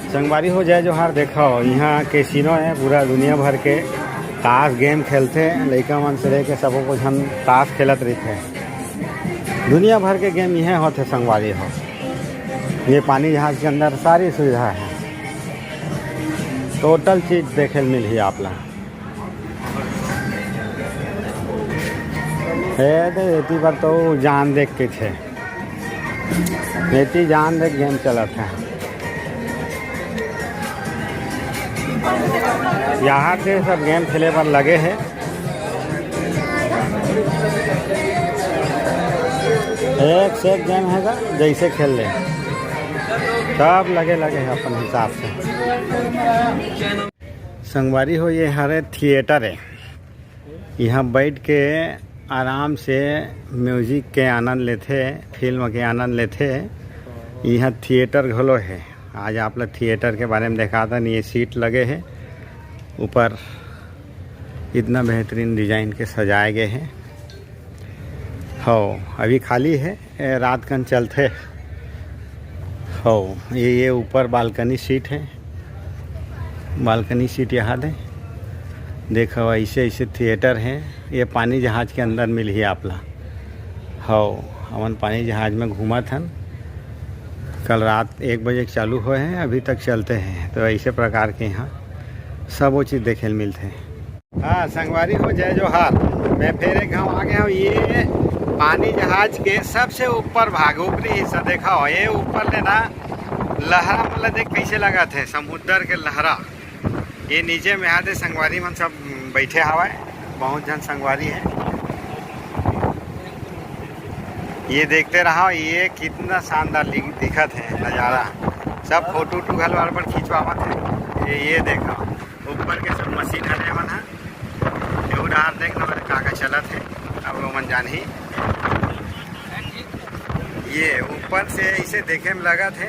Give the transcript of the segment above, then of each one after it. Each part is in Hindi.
संगवारी हो जाए जोहार देखो यहाँ कैसीनो है पूरा दुनिया भर के ताश गेम खेलते लड़का मन से लेके सबको कुछ हम ताश खेलत रहते दुनिया भर के गेम यह होते संगवारी हो। ये पानी जहाज़ के अंदर सारी सुविधा है, टोटल चीज़ देखे मिल ही आप ला एती पर तो जान देख के थे एती जान देख गेम चलत है। यहाँ से सब गेम खेले पर लगे हैं। एक से एक गेम हैगा जैसे खेल ले सब लगे हैं अपन हिसाब से। संगवारी हो ये हरे थिएटर है, यहाँ बैठ के आराम से म्यूजिक के आनंद लेते, फिल्म के आनंद लेते। यहाँ थिएटर घलो है। आज आप लोग थिएटर के बारे में देखा था। ये सीट लगे हैं ऊपर, इतना बेहतरीन डिज़ाइन के सजाए गए हैं। हो अभी खाली है, रात कन चलते हो। ये ऊपर बालकनी सीट है, बालकनी सीट यहाँ दे देखो। ऐसे थिएटर है। ये पानी जहाज़ के अंदर मिल ही आपला हो। हमन पानी जहाज़ में घूमा था, कल रात 1 बजे चालू हुए हैं, अभी तक चलते हैं। तो ऐसे प्रकार के यहाँ सब वो चीज़ देखे मिलते हैं। हाँ संगवारी हो जय जोहार। मैं फिर एक गाँव आ गया हूँ। ये पानी जहाज़ के सबसे ऊपर भाग ऊपरी हिस्सा देखा हो। ये ऊपर लेना लहरा मतलब देख कैसे लगा थे समुद्र के लहरा। ये नीचे में आते संगवारी मन सब बैठे हवा, बहुत जन संगवारी है। ये देखते रहो, ये कितना शानदार दिखत है नज़ारा। सब फोटो वोटो घर वार पर खिंचवावत है। ये देखो ऊपर के सब मशीन है मन है। उड़ार देखना का चलत है, अब वो मन जान ही। ये ऊपर से ऐसे देखे में लगा थे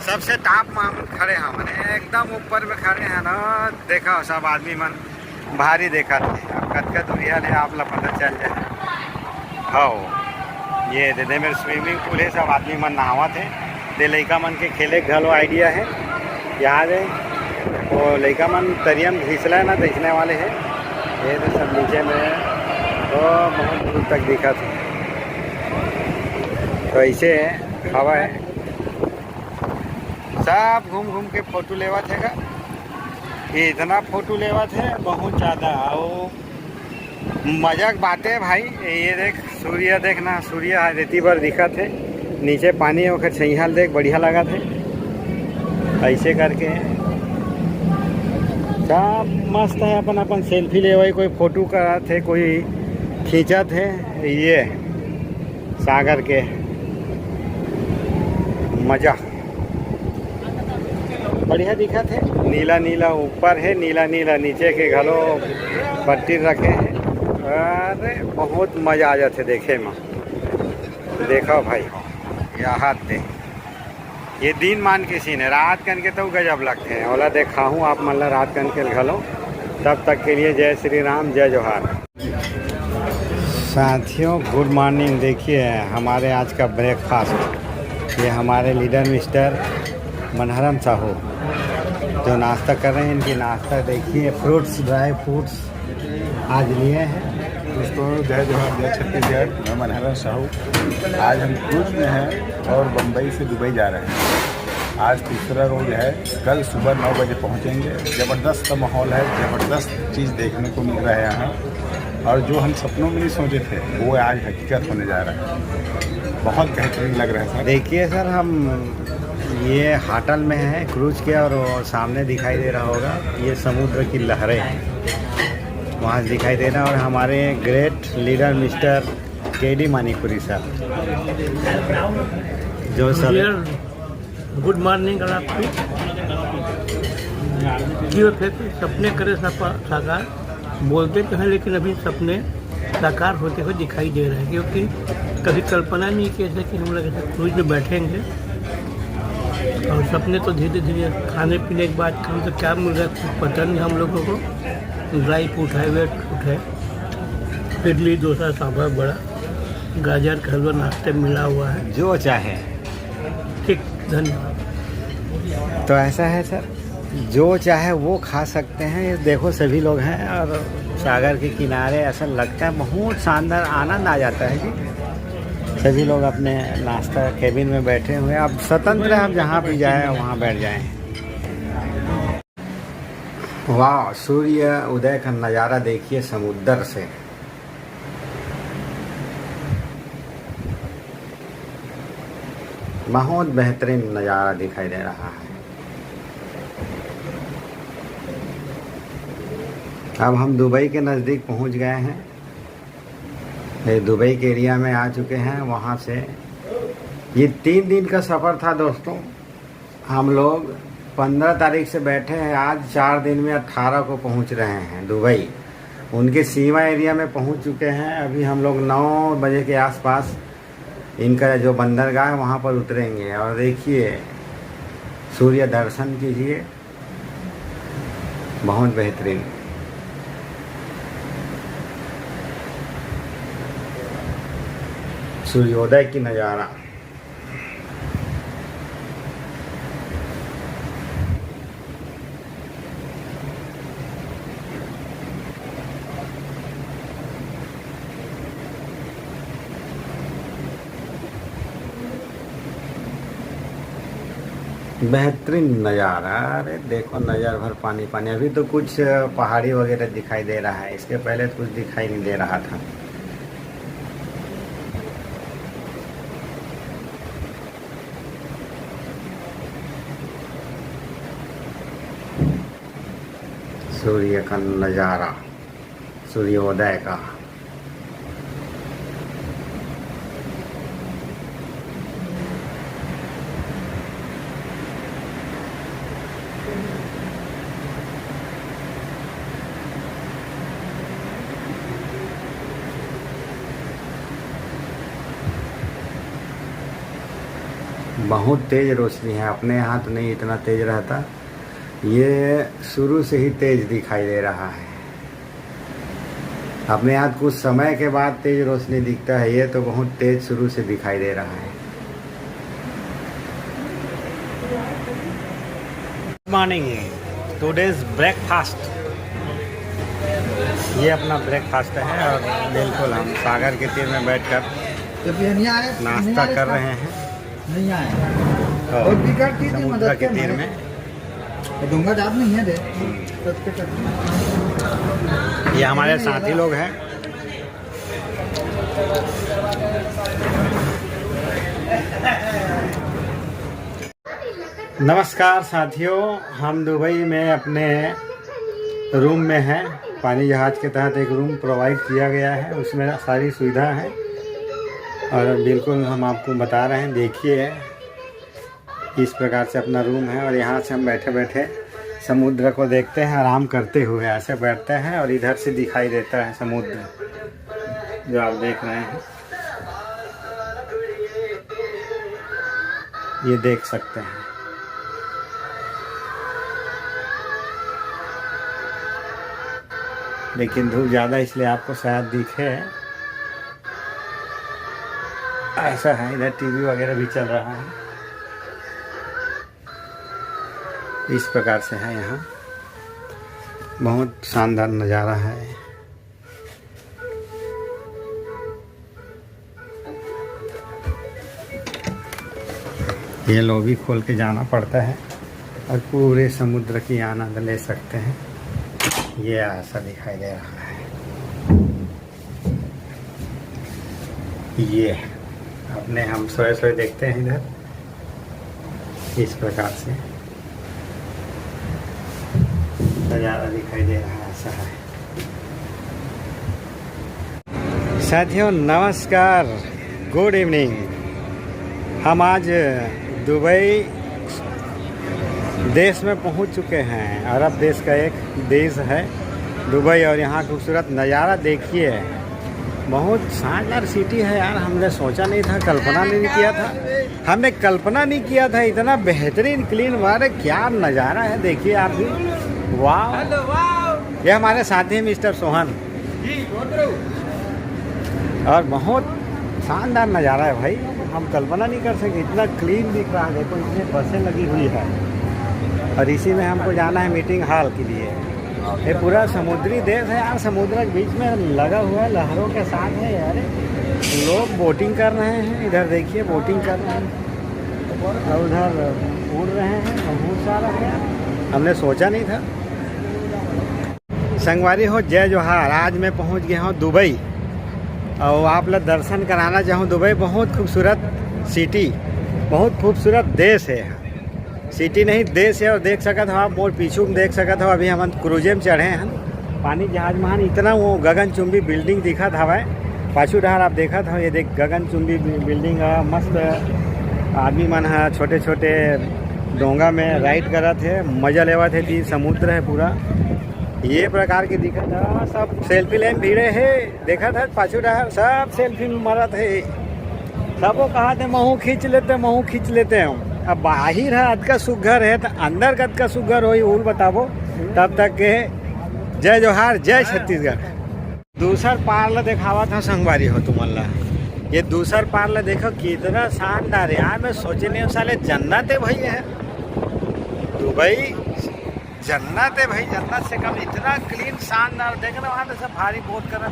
सबसे टॉप में हम खड़े हैं, मैंने एकदम ऊपर में खड़े हैं ना। देखा सब आदमी मन भारी देखा थे। अब कतका दूरिया ले आप लोग पता चल जाए। हो ये दे मेरे स्विमिंग पूल है, सब आदमी मन नहावा थे। दे लड़का मन के खेले घलो आइडिया है। याद है वो लड़का मन तरिया में घिसला ना देखने वाले हैं। ये तो सब नीचे में तो बहुत दूर तक दिखा था। तो ऐसे हवा है, सब घूम के फोटो लेवा थे का। इतना फोटो लेवा थे बहुत ज़्यादा। और मजाक बातें भाई। ये देख सूर्य देखना, सूर्य रेती पर दिखा थे, नीचे पानी होकर छहियाल देख बढ़िया लगा थे। ऐसे करके सब मस्त है। अपन सेल्फी ले वही कोई फोटो करा थे, कोई खींचा थे। ये सागर के मजा बढ़िया दिखा थे। नीला नीला ऊपर है, नीला नीला नीचे के घलो पट्टी रखे हैं। अरे बहुत मज़ा आ जाते देखे में। देखो भाई यहाँ पे ये दिन मान के सीन है, रात कन के तो गजब लगते हैं। ओला देखा हूँ आप मतलब रात कन के घलो। तब तक के लिए जय श्री राम, जय जोहार। साथियों गुड मॉर्निंग। देखिए हमारे आज का ब्रेकफास्ट, ये हमारे लीडर मिस्टर मनहरम साहू जो नाश्ता कर रहे हैं। इनकी नाश्ता देखिए, फ्रूट्स, ड्राई फ्रूट्स आज लिए हैं। दोस्तों जय जोहार, जय छत्तीसगढ़। मैं मनहरम साहू। आज हम क्रूज में हैं और बम्बई से दुबई जा रहे हैं। आज तीसरा रोज है। कल सुबह 9 बजे पहुंचेंगे। ज़बरदस्त माहौल है, ज़बरदस्त चीज़ देखने को मिल रहा है यहाँ। और जो हम सपनों में नहीं सोचे थे वो आज हकीकत होने जा रहा है। बहुत बेहतरीन लग रहा है सर। देखिए सर हम ये होटल में हैं क्रूज के, और सामने दिखाई दे रहा होगा ये समुद्र की लहरें हैं, वहाँ से दिखाई दे रहा है। और हमारे great leader mister K D Manipuri sir जो सर गुड मॉर्निंग। आपकी सपने करे साकार बोलते तो हैं, लेकिन अभी सपने साकार होते हुए दिखाई दे रहे हैं। क्योंकि कभी कल्पना नहीं की ऐसे कि हम लोग ऐसे क्रूज में बैठेंगे। और सपने तो धीरे धीरे खाने पीने के बाद हम तो क्या मिल रहा है कुछ पता नहीं हम लोगों को। ड्राई फ्रूट है, वेट फ्रूट है, इडली डोसा सांभर बड़ा, गाजर का हलवा नाश्ते मिला हुआ है। जो चाहे। ठीक, धन्यवाद। तो ऐसा है सर, जो चाहे वो खा सकते हैं। ये देखो सभी लोग हैं और सागर के किनारे ऐसा लगता है बहुत शानदार आनंद आ जाता है जी। सभी लोग अपने नाश्ता केबिन में बैठे हुए हैं। अब स्वतंत्र है, आप जहाँ भी जाए वहाँ बैठ जाएं। वाह, सूर्य उदय का नज़ारा देखिए समुद्र से। बहुत बेहतरीन नज़ारा दिखाई दे रहा है। अब हम दुबई के नज़दीक पहुंच गए हैं। ये दुबई के एरिया में आ चुके हैं। वहां से ये 3 दिन का सफ़र था दोस्तों। हम लोग 15 तारीख से बैठे हैं, आज 4 दिन में 18 को पहुंच रहे हैं दुबई। उनके सीमा एरिया में पहुंच चुके हैं। अभी हम लोग 9 बजे के आसपास इनका जो बंदरगाह है वहाँ पर उतरेंगे। और देखिए सूर्य दर्शन कीजिए, बहुत बेहतरीन। सूर्योदय की नज़ारा। बेहतरीन नज़ारा। अरे देखो नज़र भर पानी पानी। अभी तो कुछ पहाड़ी वगैरह दिखाई दे रहा है, इसके पहले तो कुछ दिखाई नहीं दे रहा था। सूर्य का नज़ारा, सूर्योदय का। बहुत तेज़ रोशनी है। अपने यहाँ तो नहीं इतना तेज़ रहता, ये शुरू से ही तेज़ दिखाई दे रहा है। अपने यहाँ कुछ समय के बाद तेज़ रोशनी दिखता है, ये तो बहुत तेज़ शुरू से दिखाई दे रहा है। Good morning, today's breakfast. ये अपना ब्रेकफास्ट है और बिल्कुल हम सागर के तीर में बैठकर नाश्ता कर रहे हैं। नहीं आए और समुद्र के तीर में दूंगा जात नहीं है दे। ये हमारे साथी लोग हैं। नमस्कार साथियों, हम दुबई में अपने रूम में हैं। पानी जहाज़ के तहत एक रूम प्रोवाइड किया गया है, उसमें सारी सुविधा है और बिल्कुल हम आपको बता रहे हैं। देखिए इस प्रकार से अपना रूम है और यहाँ से हम बैठे बैठे समुद्र को देखते हैं, आराम करते हुए ऐसे बैठते हैं और इधर से दिखाई देता है समुद्र जो आप देख रहे हैं। ये देख सकते हैं। लेकिन धूप ज़्यादा इसलिए आपको शायद दिखे, ऐसा है। इधर टीवी वगैरह भी चल रहा है। इस प्रकार से है यहाँ, बहुत शानदार नज़ारा है। ये लॉबी खोल के जाना पड़ता है और पूरे समुद्र की आनंद ले सकते हैं। ये ऐसा दिखाई दे रहा है। ये अपने हम सोए सोए देखते हैं इधर। इस प्रकार से नज़ारा दिखाई दे रहा है, ऐसा है। साथियों नमस्कार, गुड इवनिंग। हम आज दुबई देश में पहुंच चुके हैं। अरब देश का एक देश है दुबई और यहाँ खूबसूरत नज़ारा देखिए। बहुत शानदार सिटी है यार। हमने सोचा नहीं था, कल्पना नहीं किया था। हमने कल्पना नहीं किया था इतना बेहतरीन क्लीन वाले क्या नज़ारा है। देखिए आप भी, वाह। ये हमारे साथी मिस्टर सोहन और बहुत शानदार नज़ारा है भाई। हम कल्पना नहीं कर सके, इतना क्लीन दिख रहा है। देखो इतनी बसें लगी हुई है। और इसी में हमको जाना है मीटिंग हॉल के लिए। ये पूरा समुद्री देश है यार, समुद्र के बीच में लगा हुआ है, लहरों के साथ है यार। लोग बोटिंग कर रहे हैं, इधर देखिए बोटिंग कर रहे हैं और उधर उड़ रहे हैं, बहुत सारा है। हमने सोचा नहीं था। संगवारी हो जय जोहार। आज मैं पहुंच गया हूं दुबई और आप लोग दर्शन कराना चाहूँ। दुबई बहुत खूबसूरत सिटी, बहुत खूबसूरत देश है। सिटी नहीं देश है। और देख सकत हो आप मोर पीछू में देख सकत हो, अभी हम क्रूजे में चढ़े हैं पानी जहाज में। इतना वो गगनचुंबी बिल्डिंग दिखत हवा पाछू डहार आप देखत हो। ये देख गगनचुंबी बिल्डिंग है, मस्त आदमी मन है छोटे छोटे डोंगा में राइड करत है, मजा लेवत है। ती समुद्र है पूरा ये प्रकार के दिखत है। सब सेल्फी लेन भीड़े है, देखत है पाछू डहार सब सेल्फी में मरत है। सब वो कहा थे महू खींच लेते हैं। अब बाहिर है अद का सुघर है तो अंदर कद का सुघर हो उल बताबो। तब तक के जय जोहार, जय छत्तीसगढ़। दूसर पार दिखावा था संगवारी हो तुमल्ला। ये दूसर पार देखो कितना शानदार है यार। मैं सोचे नहीं साले जन्नत है भाई है दुबई, जन्नत है भाई। जन्नत से कम इतना क्लीन शानदार देख रहे वहाँ सब भारी बोट कर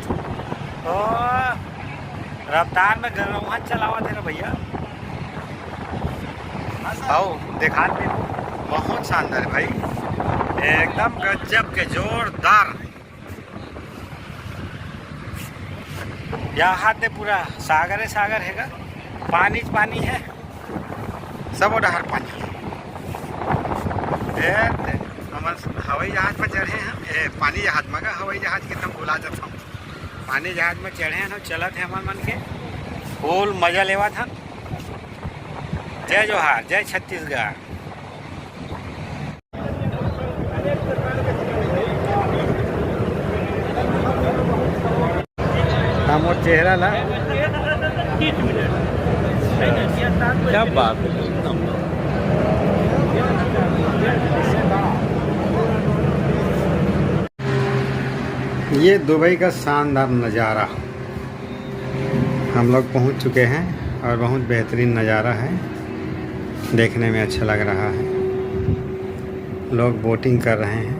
तो रफ्तार में वहाँ चलावा थे ना भैया। आओ देखा बहुत शानदार है भाई, एकदम गजब के जोरदार। यहाँ ते पूरा सागर है, पानी है, सब डहर पानी है। हम हवाई जहाज पर चढ़े हैं, पानी जहाज में हवाई जहाज के तुम बुला जाता हूँ। पानी जहाज में चढ़े हैं, चलत है हमारे मन के फूल मजा लेवा था। जय जोहार, जय छत्तीसगढ़। हम और चेहरा ला क्या बात है। ये दुबई का शानदार नज़ारा हम लोग पहुंच चुके हैं और बहुत बेहतरीन नज़ारा है, देखने में अच्छा लग रहा है। लोग बोटिंग कर रहे हैं,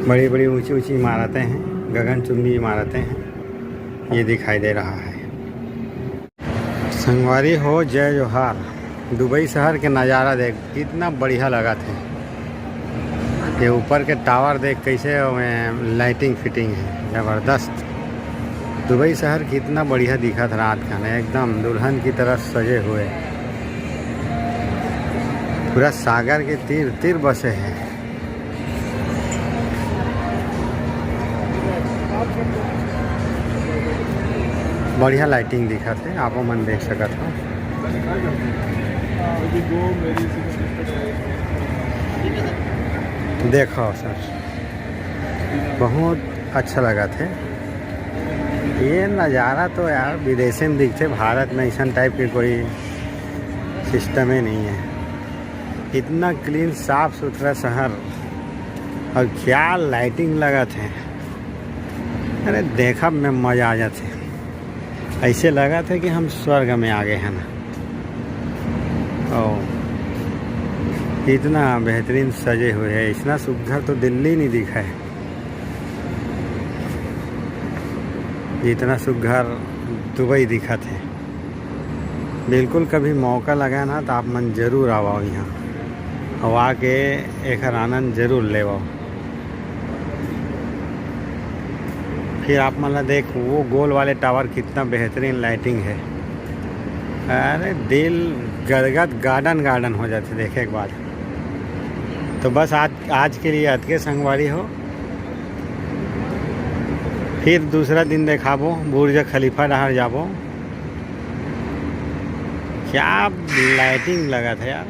बड़ी बड़ी ऊंची ऊंची इमारतें हैं, गगनचुंबी इमारतें हैं, ये दिखाई दे रहा है। संगवारी हो जय जोहार। दुबई शहर के नज़ारा देख कितना बढ़िया लगा था। ये ऊपर के टावर देख कैसे लाइटिंग फिटिंग है ज़बरदस्त। दुबई शहर कितना बढ़िया दिखा था रात का, एकदम दुल्हन की तरह सजे हुए। पूरा सागर के तीर बसे हैं। बढ़िया लाइटिंग दिखा थे, आपो मन देख सकत हो। देखो सर बहुत अच्छा लगा थे। ये नज़ारा तो यार विदेश में दिखते, भारत में ऐसा टाइप के कोई सिस्टम ही नहीं है। इतना क्लीन साफ सुथरा शहर और क्या लाइटिंग लगा थे। अरे देखा में मज़ा आ जाते, ऐसे लगा था कि हम स्वर्ग में आ गए हैं ना। और इतना बेहतरीन सजे हुए हैं, इतना सुघर तो दिल्ली नहीं दिखा है जितना सुघर दुबई दिखा थे। बिल्कुल कभी मौका लगा ना तो आप मन जरूर आओ यहाँ और आके एक आनंद जरूर ले। फिर आप मतलब देख वो गोल वाले टावर कितना बेहतरीन लाइटिंग है। अरे दिल गदगद गार्डन हो जाते देखे के बाद। तो बस आज के लिए अत के संगवारी हो। फिर दूसरा दिन देखाबो बुर्ज खलीफा डहार जाबो। क्या लाइटिंग लगा था यार,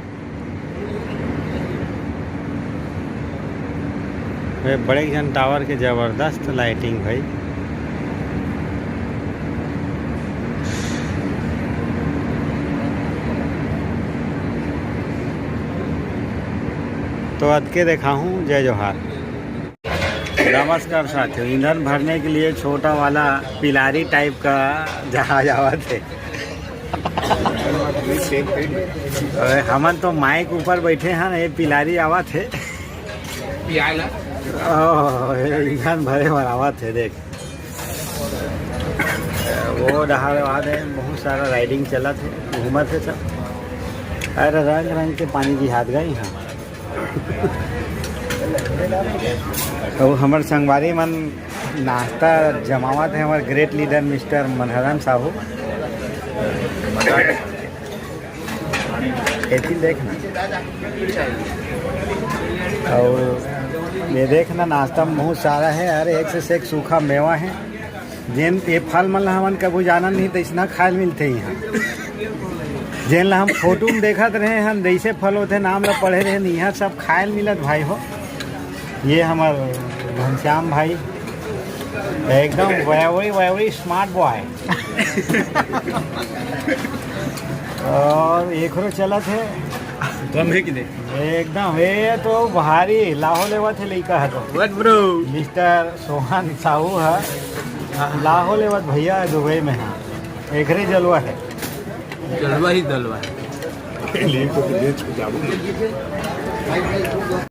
बड़े जन टावर के ज़बरदस्त लाइटिंग भाई। तो अद के देखा हूँ जय जोहार। नमस्कार साथियों। ईंधन भरने के लिए छोटा वाला पिलारी टाइप का जहाज आवा थे। अरे हमन तो माइक ऊपर बैठे हैं ये पिलारी आवा थे इंसान भरे भर आवा थे देख वो डहार बाद है बहुत सारा राइडिंग चला थे घूमा थे सब अरे रंग रंग के पानी की हाथ गई यहाँ तो हमारे संगवारी मन नाश्ता जमावत है हमारे great leader mister Manharan Sahu ऐसी देखना और ये देखना नाश्ता में बहुत सारा है अरे एक से एक सूखा मेवा है जिन ये फल मन हमन कभी जाना नहीं तो इसना खाए मिलते यहाँ जिन ला हम फोटो में देखत रहे हम जैसे फल होते नाम ला पढ़े रहे यहाँ सब खाए मिलत भाई हो ये हमार घनश्याम भाई एकदम वेरी स्मार्ट बॉय और एक चलत है कम है कि नहीं एकदम ये तो भारी लाहो लेवा थे लड़का है तो what bro mister Sohan Sahu है लाहो लेवत भैया दुबई में है एकरे जलवा है जलवा ही दलवा है लिए को बेच के जाऊँ